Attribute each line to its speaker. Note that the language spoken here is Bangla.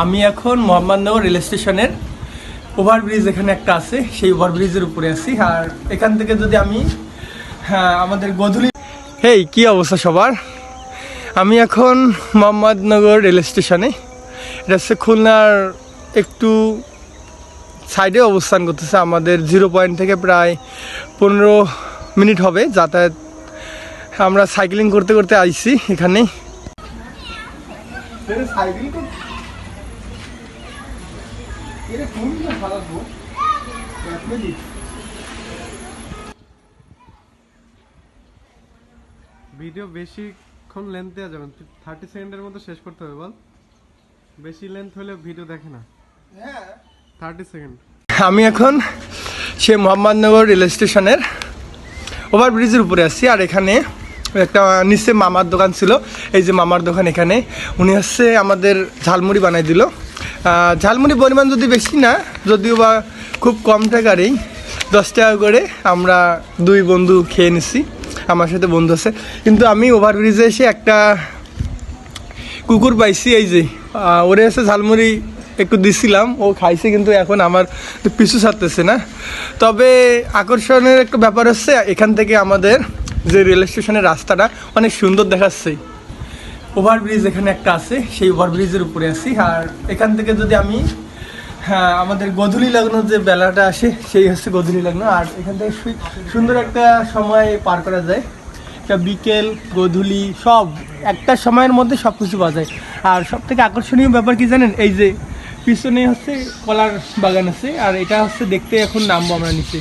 Speaker 1: আমি এখন মোহাম্মদনগর রেল স্টেশনের ওভারব্রিজ এখানে একটা আছে, সেই ওভারব্রিজের উপরে আছি। আর এখান থেকে যদি আমি আমাদের গধূলি, হেই কি অবস্থা সবার, আমি এখন মোহাম্মদনগর রেল স্টেশনে। এটা হচ্ছে খুলনার একটু সাইডে অবস্থান করতেছে। আমাদের 0 পয়েন্ট থেকে প্রায় 15 মিনিট হবে যাতায়াত। আমরা সাইক্লিং করতে করতে আইছি এখানে।
Speaker 2: ভিডিও বেশিক্ষণ লেন্থ দেওয়া যাবে 30 সেকেন্ডের মতো শেষ করতে হবে। বল, বেশি লেন্থ হলে ভিডিও দেখে না। 30 সেকেন্ড।
Speaker 1: আমি এখন সে মোহাম্মদনগর রেল স্টেশনের ওভারব্রিজের উপরে আসছি। আর এখানে একটা নিচে মামার দোকান ছিল, এই যে মামার দোকান। এখানে উনি হচ্ছে আমাদের ঝালমুড়ি বানাই দিল। ঝালমুড়ি পরিমাণ যদি বেশি না, যদিও বা খুব কম টাকারই, 10 টাকা করে আমরা 2 বন্ধু খেয়ে নিচ্ছি। আমার সাথে বন্ধু আছে। কিন্তু আমি ওভারব্রিজে এসে একটা কুকুর পাইছি, এই যে ওরে এসে ঝালমুড়ি একটু দিছিলাম, ও খাইছে, কিন্তু এখন আমার পিছু ছাড়তেছে না। তবে আকর্ষণের একটা ব্যাপার হচ্ছে এখান থেকে আমাদের যে রেল স্টেশনের রাস্তাটা অনেক সুন্দর দেখাচ্ছে। ওভারব্রিজ এখানে একটা আছে, সেই ওভারব্রিজের উপরে আছি। আর এখান থেকে যদি আমি আমাদের গধূলি লগ্ন যে বেলাটা আসে, সেই হচ্ছে গধূলি লগ্ন। আর এখান থেকে সুন্দর একটা সময় পার করা যায়। একটা বিকেল গধূলি সব একটা সময়ের মধ্যে সব কিছু পাওয়া যায়। আর সব থেকে আকর্ষণীয় ব্যাপার কি জানেন, এই যে পিছনে হচ্ছে কলার বাগান আছে। আর এটা হচ্ছে দেখতে এখন নামবো আমরা নিচে।